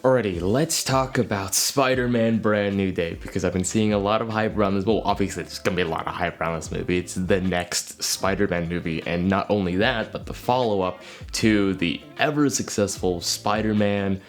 Alrighty, let's talk about Spider-Man Brand New Day, because I've been seeing a lot of hype around this. Well, obviously there's gonna be a lot of hype around this movie. It's the next Spider-Man movie, and not only that, but the follow-up to the ever-successful Spider-Man,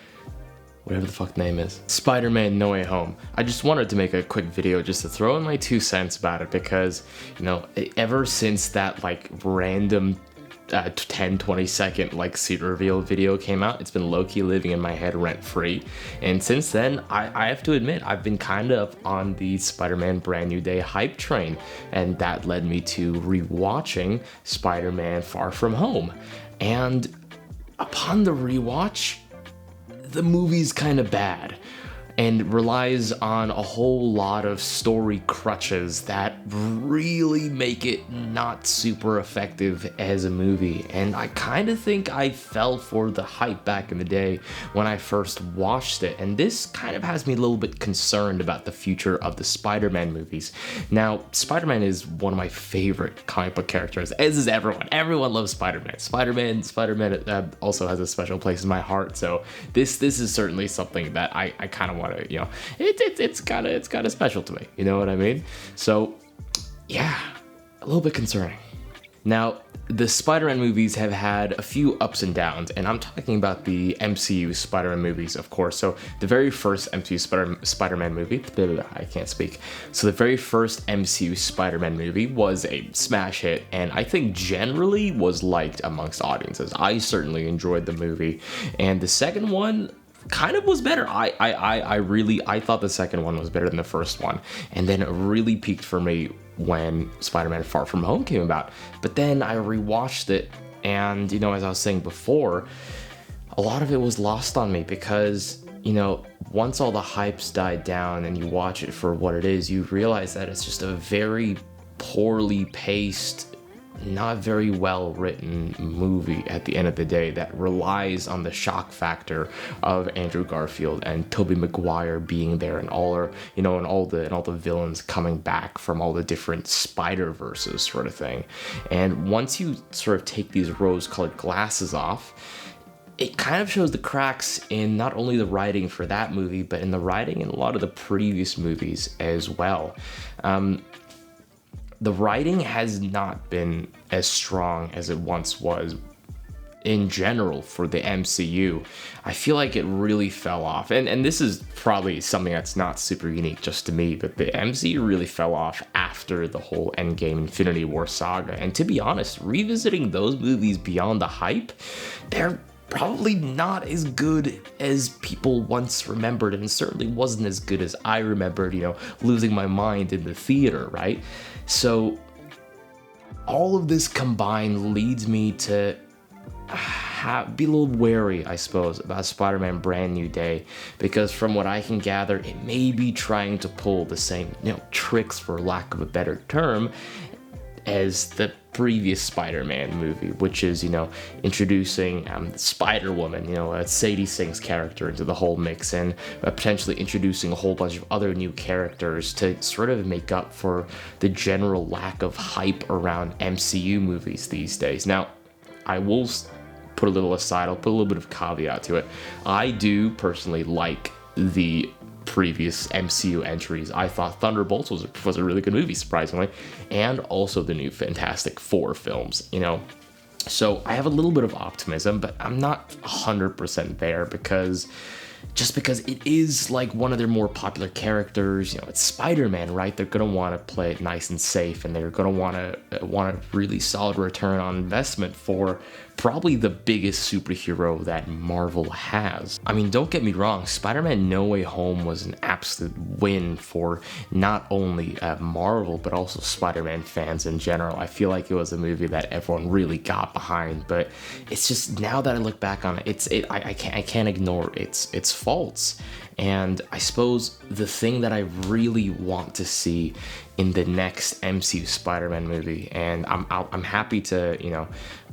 whatever the fuck the name is, Spider-Man No Way Home. I just wanted to make a quick video just to throw in my 2 cents about it, because, you know, ever since that, like, random 10-20 second like seat reveal video came out, it's been low-key living in my head rent-free, and since then I have to admit I've been kind of on the Spider-Man Brand New Day hype train, and that led me to rewatching Spider-Man Far From Home. And upon the rewatch, the movie's kind of bad and relies on a whole lot of story crutches that really make it not super effective as a movie. And I kind of think I fell for the hype back in the day when I first watched it, and this kind of has me a little bit concerned about the future of the Spider-Man movies. Now, Spider-Man is one of my favorite comic book characters, as is everyone. Everyone loves Spider-Man. Spider-Man also has a special place in my heart, so this is certainly something that I kind of want to, you know, it's kind of special to me, you know what I mean? So yeah, a little bit concerning. Now, the Spider-Man movies have had a few ups and downs, and I'm talking about the MCU Spider-Man movies, of course. So the very first MCU Spider-Man movie, I can't speak. So the very first MCU Spider-Man movie was a smash hit, and I think generally was liked amongst audiences. I certainly enjoyed the movie, and the second one kind of was better. I thought the second one was better than the first one, and then it really peaked for me when Spider-Man Far From Home came about. But then I rewatched it, and, you know, as I was saying before, a lot of it was lost on me because, you know, once all the hypes died down and you watch it for what it is, you realize that it's just a very poorly paced, not very well written movie at the end of the day that relies on the shock factor of Andrew Garfield and Tobey Maguire being there, and all the villains coming back from all the different Spider-Verses sort of thing. And once you sort of take these rose-colored glasses off, it kind of shows the cracks in not only the writing for that movie, but in the writing in a lot of the previous movies as well. The writing has not been as strong as it once was in general for the MCU. I feel like it really fell off. And this is probably something that's not super unique just to me, but the MCU really fell off after the whole Endgame Infinity War saga. And to be honest, revisiting those movies beyond the hype, they're probably not as good as people once remembered, and certainly wasn't as good as I remembered, you know, losing my mind in the theater, right? So all of this combined leads me to be a little wary, I suppose, about Spider-Man Brand New Day, because from what I can gather, it may be trying to pull the same, you know, tricks, for lack of a better term, as the previous Spider-Man movie, which is, you know, introducing Spider-Woman, you know, Sadie Sink's character into the whole mix, and potentially introducing a whole bunch of other new characters to sort of make up for the general lack of hype around MCU movies these days. Now, I will put a little aside, I'll put a little bit of caveat to it. I do personally like the previous MCU entries. I thought Thunderbolts was a really good movie, surprisingly, and also the new Fantastic Four films, you know. So I have a little bit of optimism, but I'm not 100% there, because it is like one of their more popular characters. You know, it's Spider-Man, right? They're gonna want to play it nice and safe, and they're gonna want a really solid return on investment for probably the biggest superhero that Marvel has. I mean, don't get me wrong, Spider-Man No Way Home was an absolute win for not only Marvel, but also Spider-Man fans in general. I feel like it was a movie that everyone really got behind, but it's just, now that I look back on it, I can't ignore its faults. And I suppose the thing that I really want to see in the next MCU Spider-Man movie, and I'm happy to, you know,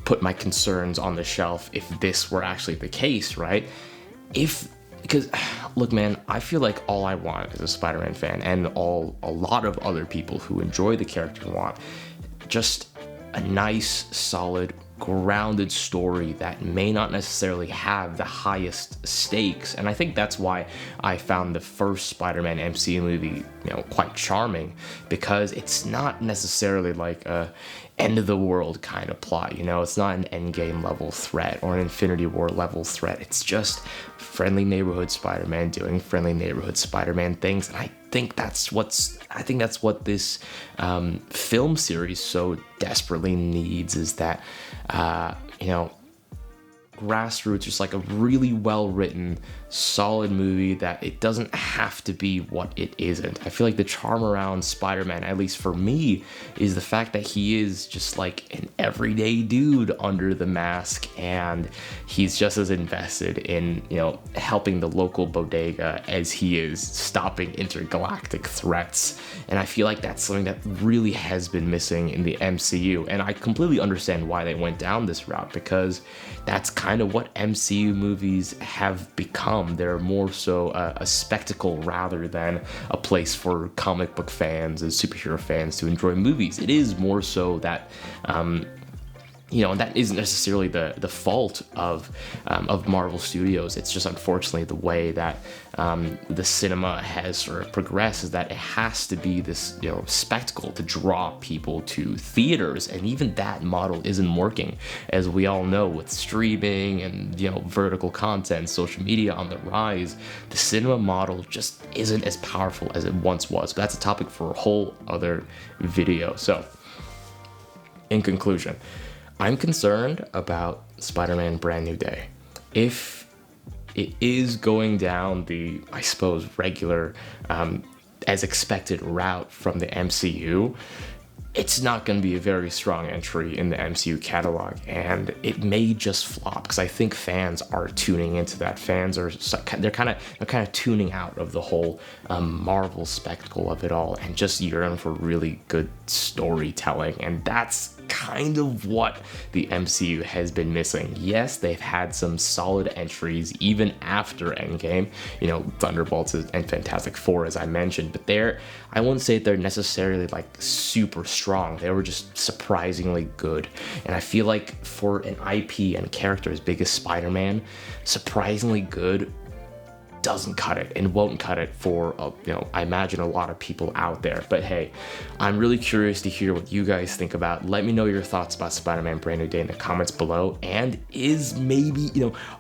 put my concerns on the shelf if this were actually the case, right? Because look, man, I feel like all I want as a Spider-Man fan, and a lot of other people who enjoy the character want, just a nice, solid grounded story that may not necessarily have the highest stakes. And I think that's why I found the first Spider-Man MCU movie, quite charming, because it's not necessarily like a end of the world kind of plot. It's not an Endgame level threat or an Infinity War level threat. It's just friendly neighborhood Spider-Man doing friendly neighborhood Spider-Man things. And I think that's what this film series so desperately needs, is that grassroots, just like a really well written, solid movie that it doesn't have to be what it isn't. I feel like the charm around Spider-Man, at least for me, is the fact that he is just like an everyday dude under the mask, and he's just as invested in helping the local bodega as he is stopping intergalactic threats. And I feel like that's something that really has been missing in the MCU, and I completely understand why they went down this route, because that's kind of what MCU movies have become. They're more so a spectacle rather than a place for comic book fans and superhero fans to enjoy movies. It is more so that and that isn't necessarily the fault of Marvel Studios. It's just unfortunately the way that the cinema has sort of progressed, is that it has to be this spectacle to draw people to theaters, and even that model isn't working, as we all know, with streaming and vertical content, social media on the rise. The cinema model just isn't as powerful as it once was. But that's a topic for a whole other video. So, in conclusion, I'm concerned about Spider-Man Brand New Day. If it is going down the, I suppose, regular, as expected route from the MCU, it's not going to be a very strong entry in the MCU catalog, and it may just flop, because I think fans are tuning into that. Fans are they're kind of tuning out of the whole Marvel spectacle of it all, and just yearn for really good storytelling. And that's kind of what the MCU has been missing. Yes, they've had some solid entries even after Endgame, Thunderbolts and Fantastic Four, as I mentioned, but I wouldn't say they're necessarily like super strong. They were just surprisingly good. And I feel like for an IP and character as big as Spider-Man, surprisingly good doesn't cut it, and won't cut it for I imagine a lot of people out there. But hey, I'm really curious to hear what you guys think about. Let me know your thoughts about Spider-Man Brand New Day in the comments below. And is maybe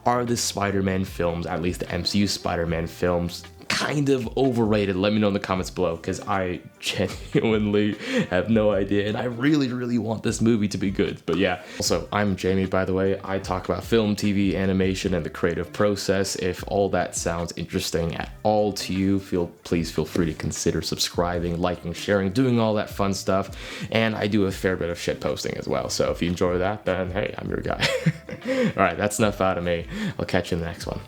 are the Spider-Man films, at least the MCU Spider-Man films, kind of overrated? Let me know in the comments below, because I genuinely have no idea, and I really, really want this movie to be good. But yeah, also, I'm Jamie, by the way. I talk about film, TV, animation, and the creative process. If all that sounds interesting at all to you, please feel free to consider subscribing, liking, sharing, doing all that fun stuff. And I do a fair bit of shit posting as well, so if you enjoy that, then hey, I'm your guy. All right, that's enough out of me. I'll catch you in the next one.